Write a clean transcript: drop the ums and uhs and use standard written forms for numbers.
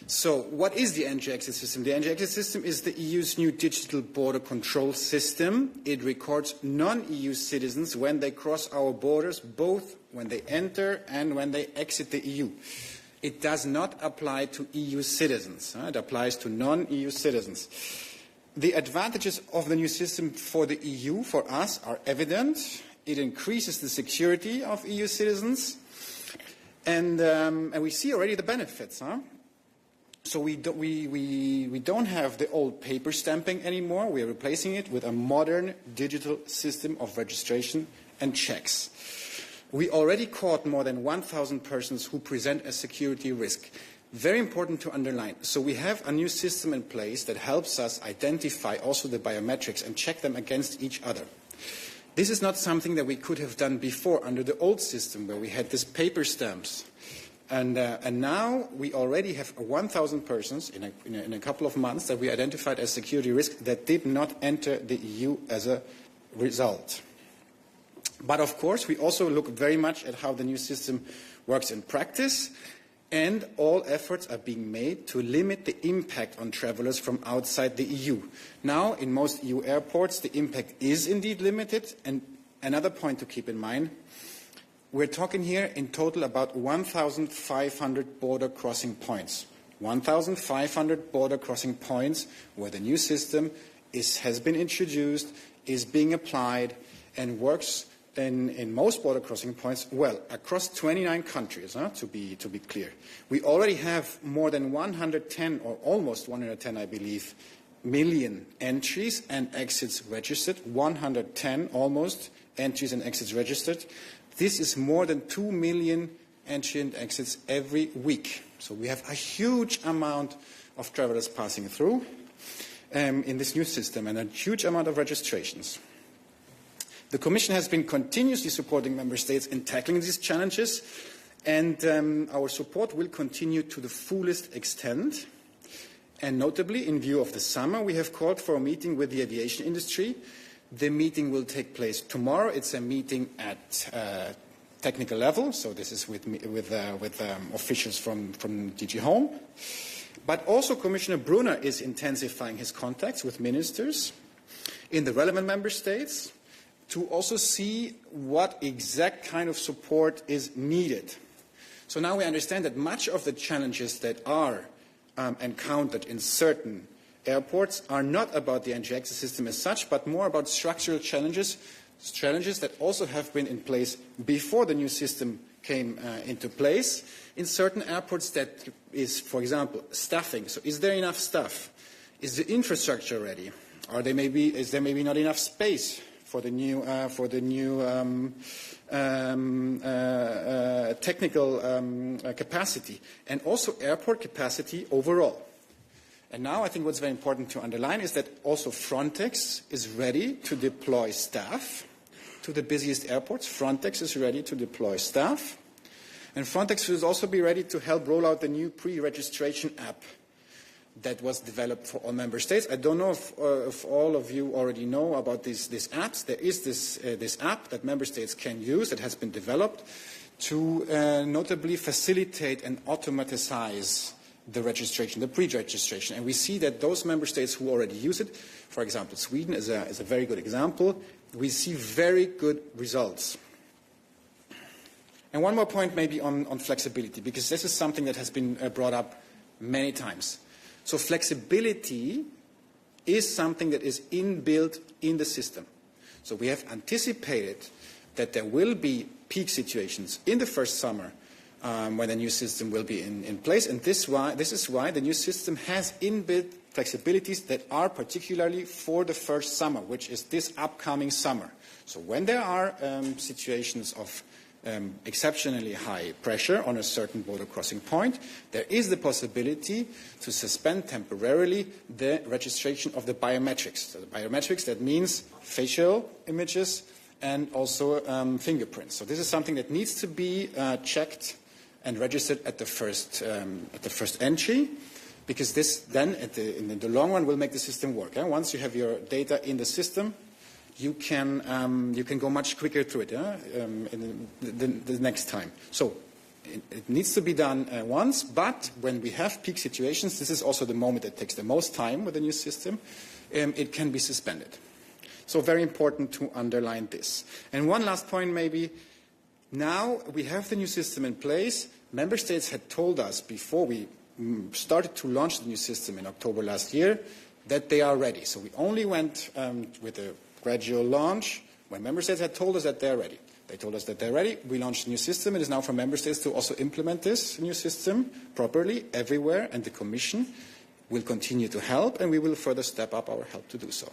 So what is the entry-exit system? The entry-exit system is the EU's new digital border control system. It records non-EU citizens when they cross our borders, both when they enter and when they exit the EU. It does not apply to EU citizens. It applies to non-EU citizens. The advantages of the new system for the EU, for us, are evident. It increases the security of EU citizens, and we see already the benefits. So we don't have the old paper stamping anymore. We are replacing it with a modern digital system of registration and checks. We already caught more than 1,000 persons who present a security risk. Very important to underline. So we have a new system in place that helps us identify also the biometrics and check them against each other. This is not something that we could have done before under the old system where we had these paper stamps. And now we already have 1,000 persons in a couple of months that we identified as security risk that did not enter the EU as a result. But of course, we also look very much at how the new system works in practice, and all efforts are being made to limit the impact on travelers from outside the EU. Now, in most EU airports, the impact is indeed limited. And another point to keep in mind, we're talking here in total about 1,500 border crossing points. 1,500 border crossing points where the new system has been introduced, is being applied, and works in most border crossing points well across 29 countries, to be clear. We already have more than 110, or almost 110, I believe, million entries and exits registered. 110 almost entries and exits registered. This is more than 2 million entry and exits every week. So we have a huge amount of travelers passing through in this new system, and a huge amount of registrations. The Commission has been continuously supporting Member States in tackling these challenges, and our support will continue to the fullest extent. And notably, in view of the summer, we have called for a meeting with the aviation industry. The meeting will take place tomorrow. It's a meeting at technical level, so this is with officials from DG Home. But also Commissioner Brunner is intensifying his contacts with ministers in the relevant Member States to also see what exact kind of support is needed. So now we understand that much of the challenges that are encountered in certain airports are not about the entry-exit system as such, but more about structural challenges that also have been in place before the new system came into place. In certain airports, that is, for example, staffing. So is there enough staff? Is the infrastructure ready? Is there maybe not enough space for the new technical capacity, and also airport capacity overall? And now I think what's very important to underline is that also Frontex is ready to deploy staff to the busiest airports. Frontex is ready to deploy staff. And Frontex will also be ready to help roll out the new pre-registration app that was developed for all member states. I don't know if all of you already know about these apps. There is this app that member states can use that has been developed to notably facilitate and automatize the registration, the pre-registration. And we see that those member states who already use it, for example, Sweden is a very good example, we see very good results. And one more point maybe on flexibility, because this is something that has been brought up many times. So flexibility is something that is inbuilt in the system. So we have anticipated that there will be peak situations in the first summer when the new system will be in place. And this is why the new system has inbuilt flexibilities that are particularly for the first summer, which is this upcoming summer. So when there are situations of exceptionally high pressure on a certain border crossing point, there is the possibility to suspend temporarily the registration of the biometrics. So the biometrics, that means facial images and also fingerprints. So this is something that needs to be checked and registered at the first entry, because this then in the long run will make the system work. Once you have your data in the system, you can go much quicker through it in the next time. So it needs to be done once, but when we have peak situations, this is also the moment that takes the most time with the new system, it can be suspended. So very important to underline this. And one last point maybe, now we have the new system in place. Member states had told us before we started to launch the new system in October last year that they are ready. So we only went with a gradual launch when member states had told us that they're ready. They told us that they're ready. We launched a new system. It is now for member states to also implement this new system properly everywhere, and the Commission will continue to help, and we will further step up our help to do so.